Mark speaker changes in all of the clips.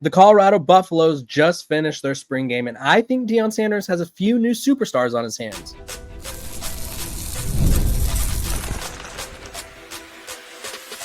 Speaker 1: The Colorado Buffaloes just finished their spring game, and I think Deion Sanders has a few new superstars on his hands.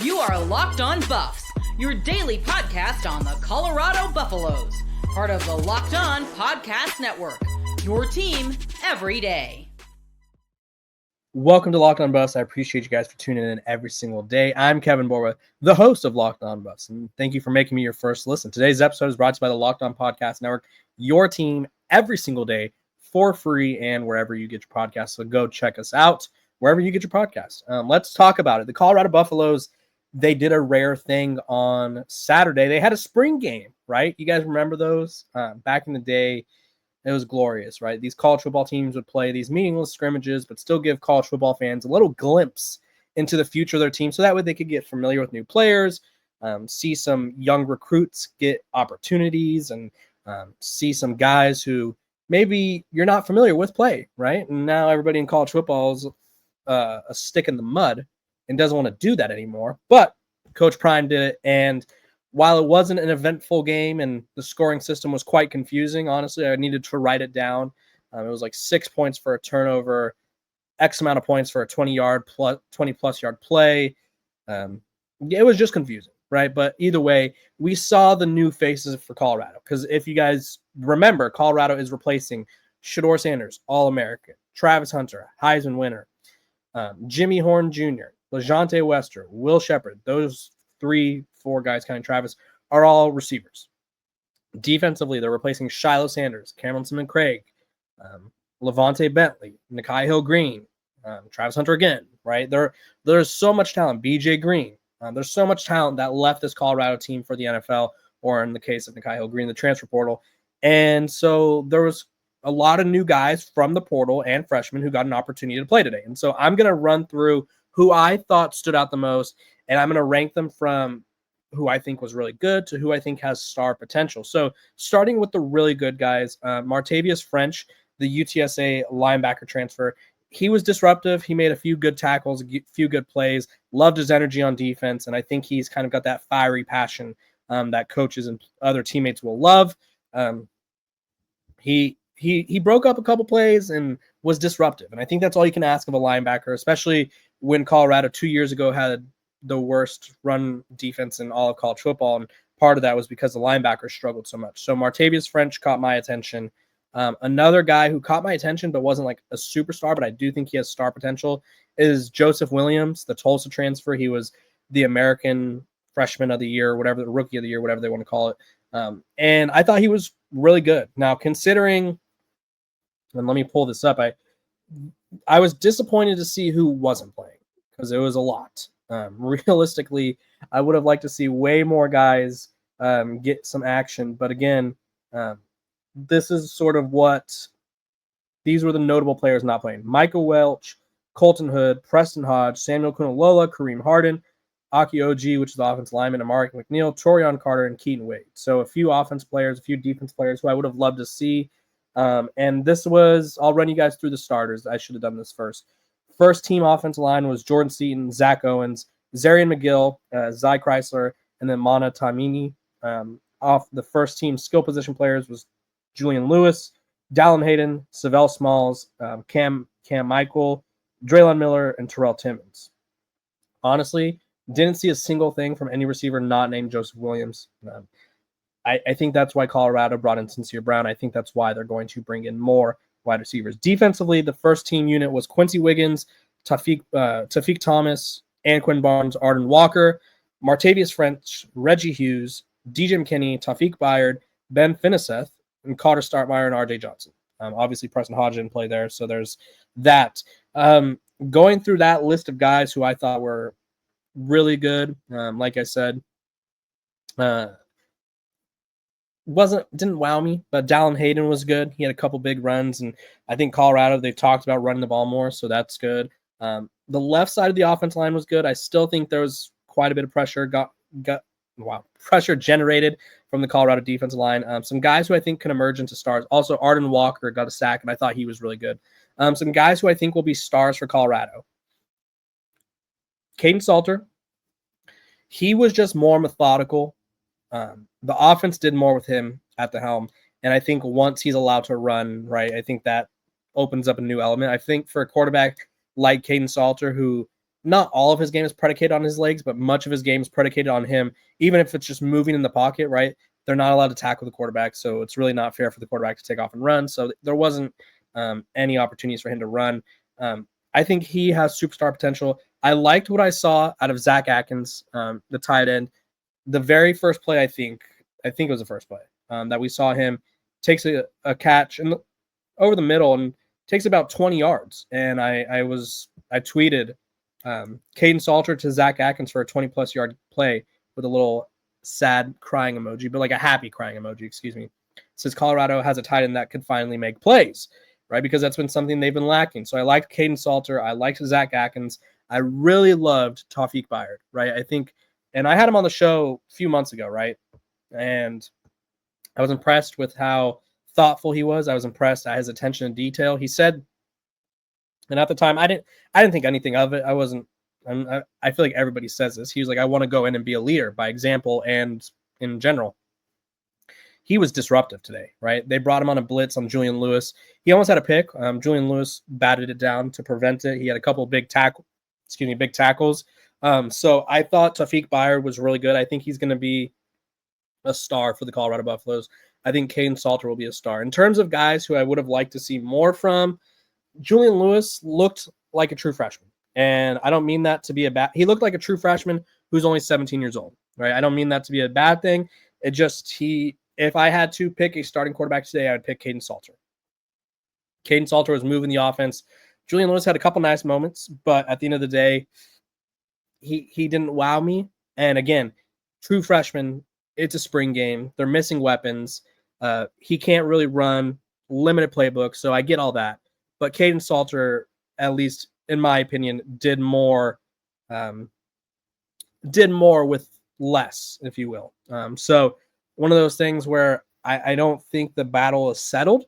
Speaker 2: You are Locked On Buffs, your daily podcast on the Colorado Buffaloes, part of the Locked On Podcast Network, your team every day.
Speaker 1: Welcome to Locked On Buffs. I appreciate you guys for tuning in every single day. I'm Kevin Borba, the host of Locked On Buffs, and thank you for making me your first listen. Today's episode is brought to you by the Locked On Podcast Network, your team every single day for free and wherever you get your podcasts. So go check us out wherever you get your podcasts. Let's talk about it. The Colorado Buffaloes, they did a rare thing on Saturday. They had a spring game, right? You guys remember those? Back in the day, it was glorious, right? These college football teams would play these meaningless scrimmages, but still give college football fans a little glimpse into the future of their team, so that way they could get familiar with new players, see some young recruits get opportunities, and see some guys who maybe you're not familiar with play, right? And now everybody in college football is a stick in the mud and doesn't want to do that anymore. But Coach Prime did it, and while it wasn't an eventful game and the scoring system was quite confusing, honestly, I needed to write it down. It was like 6 points for a turnover, X amount of points for a 20-plus yard play. It was just confusing, right? But either way, we saw the new faces for Colorado. Because if you guys remember, Colorado is replacing Shedeur Sanders, All-American, Travis Hunter, Heisman winner, Jimmy Horn Jr., LaJohntay Wester, Will Shepard. Those 3-4 guys, counting Travis, are all receivers. Defensively, they're replacing Shiloh Sanders, Cameron Craig, Levante Bentley, Nikai Hill-Green, Travis Hunter again, right? There's so much talent. BJ Green. There's so much talent that left this Colorado team for the NFL, or in the case of Nikai Hill-Green, the transfer portal. And so there was a lot of new guys from the portal and freshmen who got an opportunity to play today. And so I'm going to run through who I thought stood out the most, and I'm going to rank them from who I think was really good to who I think has star potential. So starting with the really good guys, Martavius French, the UTSA linebacker transfer, he was disruptive. He made a few good tackles, a few good plays, loved his energy on defense, and I think he's kind of got that fiery passion that coaches and other teammates will love. He broke up a couple plays and was disruptive, and I think that's all you can ask of a linebacker, especially when Colorado 2 years ago had the worst run defense in all of college football, and part of that was because the linebackers struggled so much. So Martavius French caught my attention. Another guy who caught my attention but wasn't like a superstar, but I do think he has star potential, is Joseph Williams, the Tulsa transfer. He was the American freshman of the year, whatever, the rookie of the year, whatever they want to call it. And I thought he was really good. Now, considering, and let me pull this up, I was disappointed to see who wasn't playing because it was a lot. Realistically, I would have liked to see way more guys get some action. But again, this is sort of these were the notable players not playing. Michael Welch, Colton Hood, Preston Hodge, Samuel Kunalola, Kareem Harden, Aki Oji, which is the offensive lineman, Amari McNeil, Torian Carter, and Keaton Wade. So a few offense players, a few defense players who I would have loved to see. And this was, I'll run you guys through the starters. I should have done this first. First team offensive line was Jordan Seaton, Zach Owens, Zarian McGill, Zy Chrysler, and then Mana Tamini. Off the first team skill position players was Julian Lewis, Dallin Hayden, Savell Smalls, Cam Michael, Draylon Miller, and Terrell Timmons. Honestly, didn't see a single thing from any receiver not named Joseph Williams. I think that's why Colorado brought in Sincere Brown. I think that's why they're going to bring in more wide receivers. Defensively, the first team unit was Quincy Wiggins, Tafiq Thomas, Anquin Barnes, Arden Walker, Martavius French, Reggie Hughes, DJ McKinney, Tafiq Byard, Ben Finiseth, and Carter Startmeyer and RJ Johnson. Obviously, Preston Hodge didn't play there, so there's that. Going through that list of guys who I thought were really good, like I said, didn't wow me, but Dallin Hayden was good. He had a couple big runs, and I think Colorado, they've talked about running the ball more, so that's good. The left side of the offense line was good. I still think there was quite a bit of pressure pressure generated from the Colorado defensive line. Some guys who I think can emerge into stars. Also, Arden Walker got a sack, and I thought he was really good. Some guys who I think will be stars for Colorado. Kaden Salter. He was just more methodical The offense did more with him at the helm. And I think once he's allowed to run, right, I think that opens up a new element. I think for a quarterback like Kaden Salter, who not all of his game is predicated on his legs, but much of his game is predicated on him, even if it's just moving in the pocket, right? They're not allowed to tackle the quarterback, so it's really not fair for the quarterback to take off and run. So there wasn't any opportunities for him to run. I think he has superstar potential. I liked what I saw out of Zach Atkins, the tight end. The very first play, I think it was the first play that we saw him takes a catch over the middle and takes about 20 yards. And I tweeted Kaden Salter to Zach Atkins for a 20-plus yard play with a little sad crying emoji, but like a happy crying emoji, excuse me. It says Colorado has a tight end that could finally make plays, right? Because that's been something they've been lacking. So I liked Kaden Salter. I liked Zach Atkins. I really loved Tawfiq Byard, right? I think, and I had him on the show a few months ago, right? And I was impressed with how thoughtful he was. I was impressed at his attention to detail. He said, and at the time, I didn't think anything of it. I feel like everybody says this. He was like, I want to go in and be a leader by example and in general. He was disruptive today, right? They brought him on a blitz on Julian Lewis. He almost had a pick. Julian Lewis batted it down to prevent it. He had a couple of big tackles. So I thought Tawfiq Byard was really good. I think he's going to be a star for the Colorado Buffaloes. I think Kaden Salter will be a star. In terms of guys who I would have liked to see more from, Julian Lewis looked like a true freshman. And I don't mean that to be a bad – he looked like a true freshman who's only 17 years old, right? I don't mean that to be a bad thing. It just if I had to pick a starting quarterback today, I would pick Kaden Salter. Kaden Salter was moving the offense. Julian Lewis had a couple nice moments, but at the end of the day, he didn't wow me. And again, true freshman, it's a spring game. They're missing weapons. He can't really run, limited playbook, so I get all that. But Kaden Salter, at least in my opinion, did more with less, if you will. So one of those things where I don't think the battle is settled.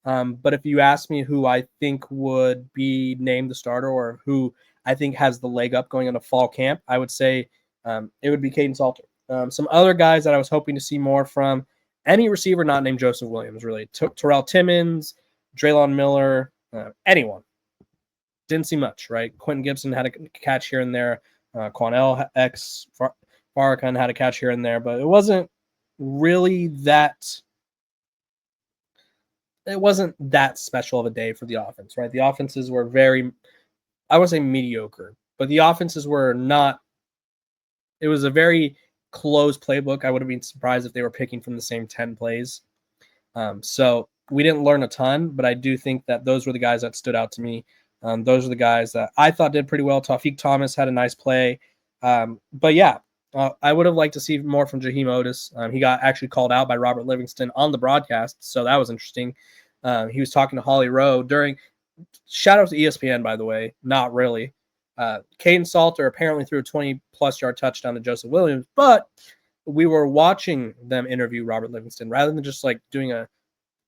Speaker 1: But if you ask me who I think would be named the starter or who I think has the leg up going into fall camp, I would say it would be Kaden Salter. Some other guys that I was hoping to see more from, any receiver not named Joseph Williams, really. Terrell Timmons, Draylon Miller, anyone. Didn't see much, right? Quentin Gibson had a catch here and there. Quanell X Farrakhan had a catch here and there, but it wasn't really that. It wasn't that special of a day for the offense, right? The offenses were very, I wouldn't say mediocre, but the offenses were not. It was a very close playbook. I would have been surprised if they were picking from the same 10 plays. So we didn't learn a ton, but I do think that those were the guys that stood out to me. Those are the guys that I thought did pretty well. Tawfiq Thomas had a nice play. But yeah, I would have liked to see more from Jaheim Otis. He got actually called out by Robert Livingston on the broadcast, so that was interesting. He was talking to Holly Rowe during – shout out to ESPN, by the way. Not really. Kaden Salter apparently threw a 20-plus yard touchdown to Joseph Williams, but we were watching them interview Robert Livingston rather than just like doing a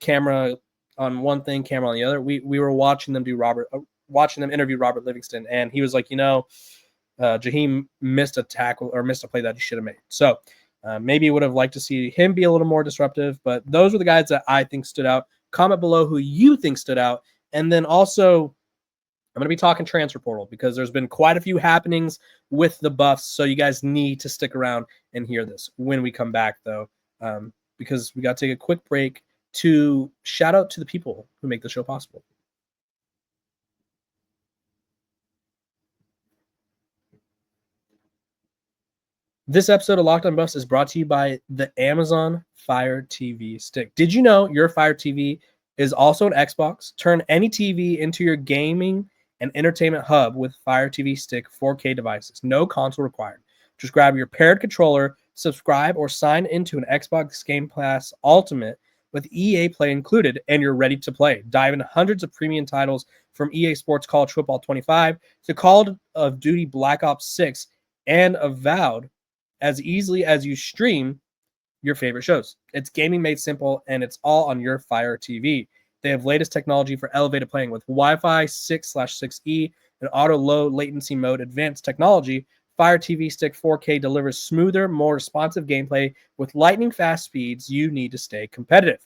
Speaker 1: camera on one thing, camera on the other. We were watching them interview Robert Livingston, and he was like, Jaheim missed a tackle or missed a play that he should have made. So maybe would have liked to see him be a little more disruptive, but those were the guys that I think stood out. Comment below who you think stood out. And then also, I'm going to be talking transfer portal because there's been quite a few happenings with the Buffs, so you guys need to stick around and hear this when we come back, though, because we got to take a quick break to shout out to the people who make the show possible. This episode of Locked On Buffs is brought to you by the Amazon Fire TV Stick. Did you know your Fire TV is also an Xbox? Turn any TV into your gaming and entertainment hub with Fire TV Stick 4K devices. No console required. Just grab your paired controller, subscribe, or sign into an Xbox Game Pass Ultimate with EA Play included, and you're ready to play. Dive into hundreds of premium titles from EA Sports College Football 25 to Call of Duty Black Ops 6 and Avowed as easily as you stream your favorite shows. It's gaming made simple, and it's all on your Fire TV. They have latest technology for elevated playing with Wi-Fi 6/6E and auto low latency mode advanced technology. Fire TV Stick 4K delivers smoother, more responsive gameplay with lightning fast speeds you need to stay competitive.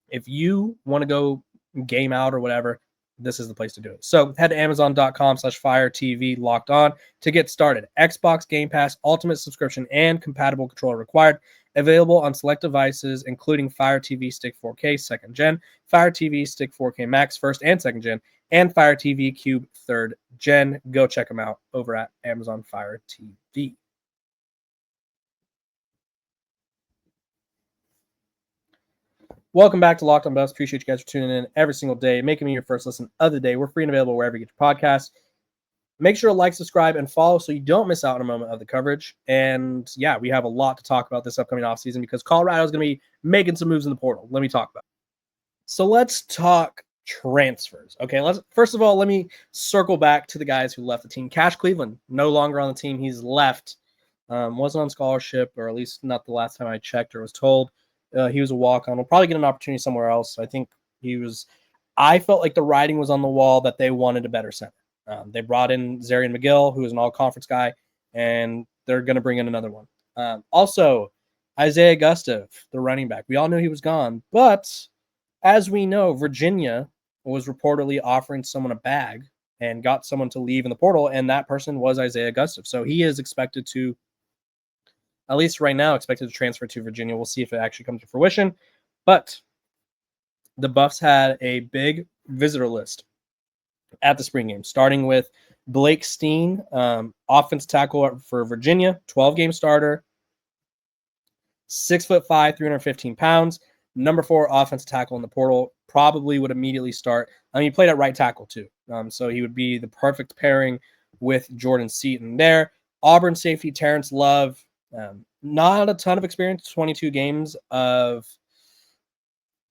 Speaker 1: If you want to go game out or whatever, this is the place to do it. So head to amazon.com/Fire TV locked on to get started. Xbox Game Pass, Ultimate subscription, and compatible controller required. Available on select devices, including Fire TV Stick 4K 2nd Gen, Fire TV Stick 4K Max 1st and 2nd Gen, and Fire TV Cube 3rd Gen. Go check them out over at Amazon Fire TV. Welcome back to Locked On Buffs. Appreciate you guys for tuning in every single day, making me your first listen of the day. We're free and available wherever you get your podcasts. Make sure to like, subscribe, and follow so you don't miss out on a moment of the coverage. And yeah, we have a lot to talk about this upcoming offseason because Colorado is going to be making some moves in the portal. Let me talk about it. So let's talk transfers. Okay, first of all, let me circle back to the guys who left the team. Cash Cleveland, no longer on the team. He's left. Wasn't on scholarship, or at least not the last time I checked or was told. He was a walk-on. We'll probably get an opportunity somewhere else. I think I felt like the writing was on the wall that they wanted a better center. They brought in Zarian McGill, who is an all-conference guy, and they're going to bring in another one. Also, Isaiah Gustav, the running back. We all knew he was gone, but as we know, Virginia was reportedly offering someone a bag and got someone to leave in the portal, and that person was Isaiah Gustav. So he is expected to, at least right now, expected to transfer to Virginia. We'll see if it actually comes to fruition. But the Buffs had a big visitor list at the spring game, starting with Blake Steen, offensive tackle for Virginia, 12-game starter, 6'5", 315 pounds, number 4 offensive tackle in the portal, probably would immediately start. He played at right tackle too, so he would be the perfect pairing with Jordan Seaton there. Auburn safety Terrence Love, not a ton of experience, 22 games of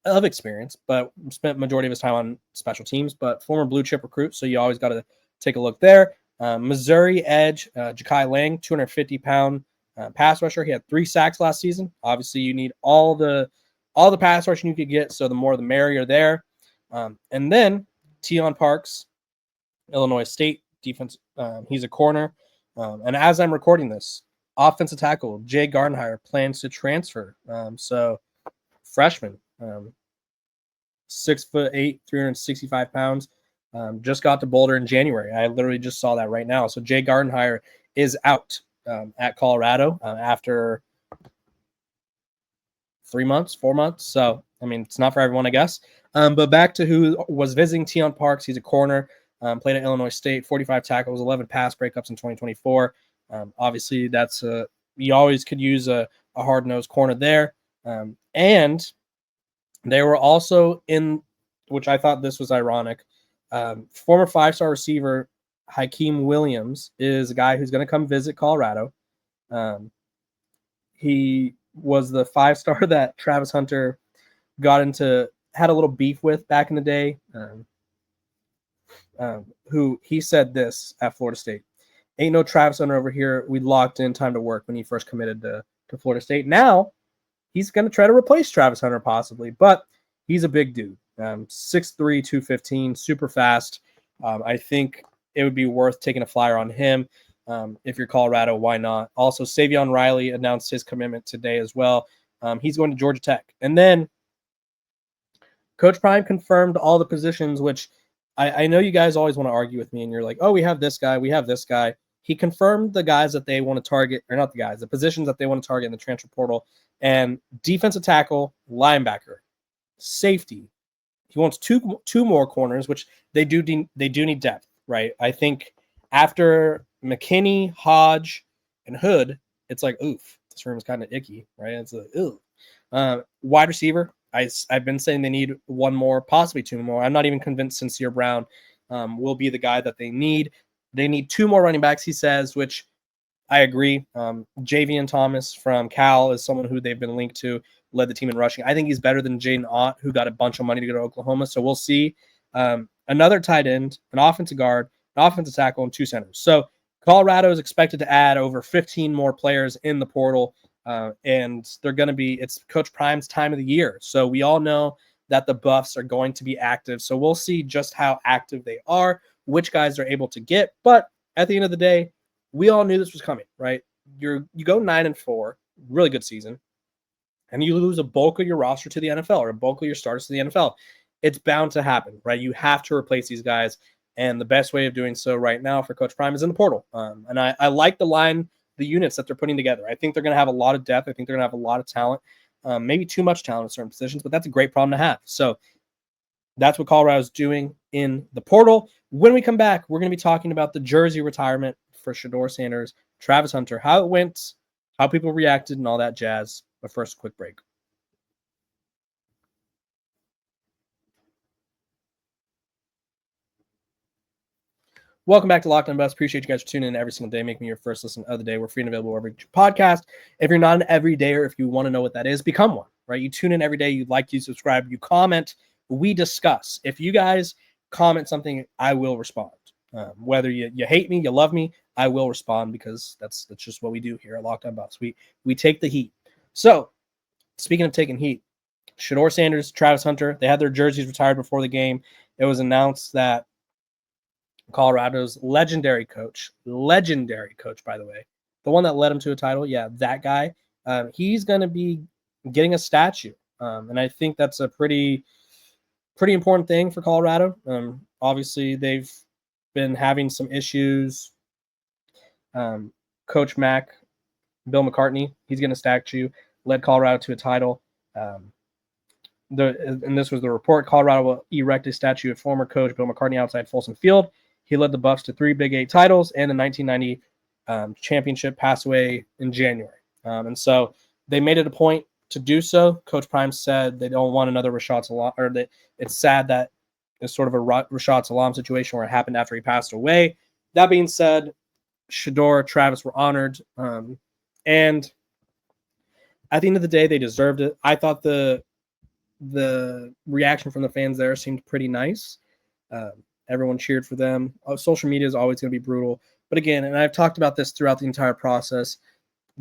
Speaker 1: experience, but spent majority of his time on special teams, but former blue chip recruit, so you always got to take a look there. Missouri edge, Ja'Kai Lang, 250-pound pass rusher. He had 3 sacks last season. Obviously, you need all the pass rushing you could get, so the more the merrier there. And then Deion Parks, Illinois State defense. He's a corner. And as I'm recording this, offensive tackle Jay Gardenhire plans to transfer. So freshman, 6'8", 365 pounds. Just got to Boulder in January. I literally just saw that right now. So Jay Gardenhire is out at Colorado after 3 months, 4 months. So, I mean, it's not for everyone, I guess. But back to who was visiting Deion Parks. He's a corner, played at Illinois State, 45 tackles, 11 pass breakups in 2024. Obviously, that's you always could use a hard-nosed corner there. And they were also in, which I thought this was ironic, former 5-star receiver Hakeem Williams is a guy who's going to come visit Colorado. He was the 5-star that Travis Hunter had a little beef with back in the day, who he said this at Florida State: "Ain't no Travis Hunter over here. We locked in time to work," when he first committed to Florida State. Now he's going to try to replace Travis Hunter possibly, but he's a big dude. 6'3", 215, super fast. I think it would be worth taking a flyer on him. If you're Colorado, why not? Also, Savion Riley announced his commitment today as well. He's going to Georgia Tech. And then Coach Prime confirmed all the positions, which I know you guys always want to argue with me, and you're like, oh, we have this guy, we have this guy. He confirmed the guys that they want to target, or not the guys, the positions that they want to target in the transfer portal. And defensive tackle, linebacker, safety. He wants two more corners, which they do need depth, right? I think after McKinney, Hodge, and Hood, it's like, oof, this room is kind of icky, right? It's like, ooh. Wide receiver, I've been saying they need one more, possibly 2 more. I'm not even convinced Sincere Brown will be the guy that they need. They need 2 more running backs, he says, which I agree. Javian Thomas from Cal is someone who they've been linked to, led the team in rushing. I think he's better than Jaden Ott, who got a bunch of money to go to Oklahoma. So we'll see. Another tight end, an offensive guard, an offensive tackle, and 2 centers. So Colorado is expected to add over 15 more players in the portal, and it's Coach Prime's time of the year. So we all know that the Buffs are going to be active. So we'll see just how active they are, which guys they're able to get. But at the end of the day, we all knew this was coming, right? You go 9-4, really good season, and you lose a bulk of your roster to the NFL or a bulk of your starters to the NFL. It's bound to happen, right? You have to replace these guys, and the best way of doing so right now for Coach Prime is in the portal. And I like the units that they're putting together. I think they're going to have a lot of depth. I think they're going to have a lot of talent, maybe too much talent in certain positions, but that's a great problem to have. So that's what Colorado's doing in the portal. When we come back, we're going to be talking about the jersey retirement for Shedeur Sanders, Travis Hunter, how it went, how people reacted, and all that jazz. But first, a quick break. Welcome back to Locked On Buffs. Appreciate you guys for tuning in every single day, making me your first listen of the day. We're free and available wherever you get your podcast. If you're not an everydayer, if you want to know what that is, become one, right? You tune in every day, you like, you subscribe, you comment, we discuss. If you guys comment something, I will respond. Whether you hate me, you love me, I will respond because that's just what we do here at Locked On Buffs. We take the heat. So, speaking of taking heat, Shedeur Sanders, Travis Hunter, they had their jerseys retired before the game. It was announced that Colorado's legendary coach, by the way, the one that led him to a title, that guy, he's going to be getting a statue. And I think that's a pretty important thing for Colorado. Obviously, they've been having some issues. Coach Mac, Bill McCartney, he's getting a statue, led Colorado to a title. And this was the report. Colorado will erect a statue of former coach Bill McCartney outside Folsom Field. He led the Buffs to 3 Big 8 titles and the 1990 championship, passed away in January. And so they made it a point to do so. Coach Prime said they don't want another Rashad Salam, or that it's sad that it's sort of a Rashad Salam situation where it happened after he passed away. That being said, Shedeur, Travis were honored. And at the end of the day, they deserved it. I thought the reaction from the fans there seemed pretty nice. Everyone cheered for them. Social media is always going to be brutal. But again, and I've talked about this throughout the entire process,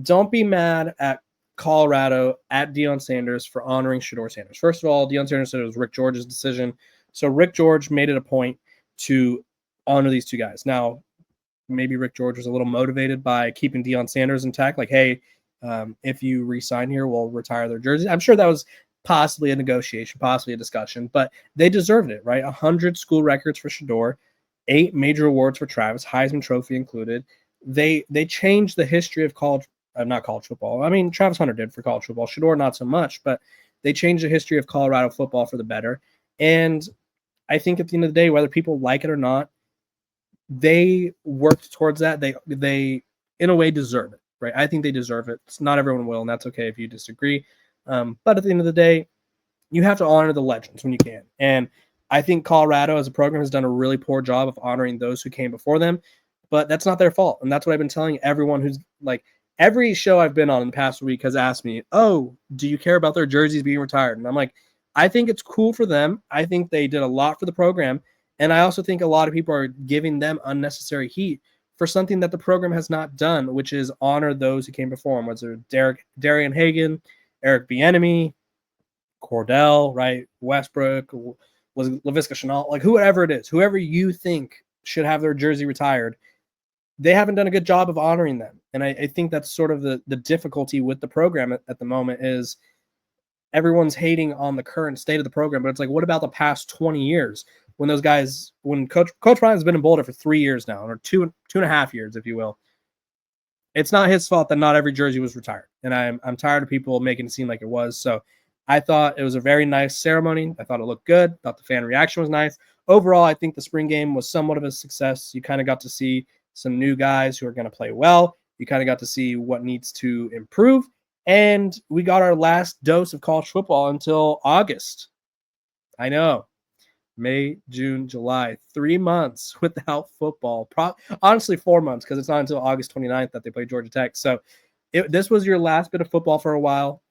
Speaker 1: don't be mad at Colorado, at Deion Sanders for honoring Shedeur Sanders. First of all, Deion Sanders said it was Rick George's decision. So Rick George made it a point to honor these two guys. Now, maybe Rick George was a little motivated by keeping Deion Sanders intact. Like, hey, if you re-sign here, we'll retire their jerseys. I'm sure that was possibly a negotiation, possibly a discussion, but they deserved it, right? 100 school records for Shedeur, 8 major awards for Travis, Heisman Trophy included. They changed the history of not college football. I mean, Travis Hunter did for college football. Shedeur, not so much, but they changed the history of Colorado football for the better. And I think at the end of the day, whether people like it or not, they worked towards that. They in a way deserve it, right? I think they deserve it. Not everyone will, and that's okay if you disagree. But at the end of the day, you have to honor the legends when you can. And I think Colorado as a program has done a really poor job of honoring those who came before them, but that's not their fault. And that's what I've been telling everyone who's like, every show I've been on in the past week has asked me, oh, do you care about their jerseys being retired? And I'm like, I think it's cool for them. I think they did a lot for the program. And I also think a lot of people are giving them unnecessary heat for something that the program has not done, which is honor those who came before them, whether Darian Hagan, Eric Bieniemy, Cordell, right? Westbrook, was Laviska Shenault, like whoever it is, whoever you think should have their jersey retired, they haven't done a good job of honoring them. And I think that's sort of the difficulty with the program at the moment is everyone's hating on the current state of the program, but it's like, what about the past 20 years when those guys, when Coach Prime has been in Boulder for 3 years now, or two and a half years, if you will. It's not his fault that not every jersey was retired. And I'm tired of people making it seem like it was. So I thought it was a very nice ceremony. I thought it looked good. Thought the fan reaction was nice. Overall, I think the spring game was somewhat of a success. You kind of got to see some new guys who are going to play well. You kind of got to see what needs to improve. And we got our last dose of college football until August. I know. May, June, July, 3 months without football. Honestly, 4 months, because it's not until August 29th that they play Georgia Tech. So this was your last bit of football for a while,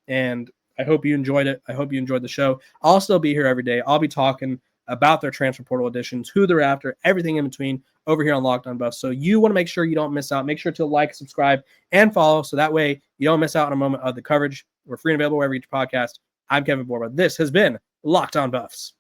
Speaker 1: and I hope you enjoyed it. I hope you enjoyed the show. I'll still be here every day. I'll be talking about their transfer portal additions, who they're after, everything in between over here on Locked On Buffs. So you want to make sure you don't miss out. Make sure to like, subscribe, and follow, so that way you don't miss out on a moment of the coverage. We're free and available wherever you get your podcast. I'm Kevin Borba. This has been Locked On Buffs.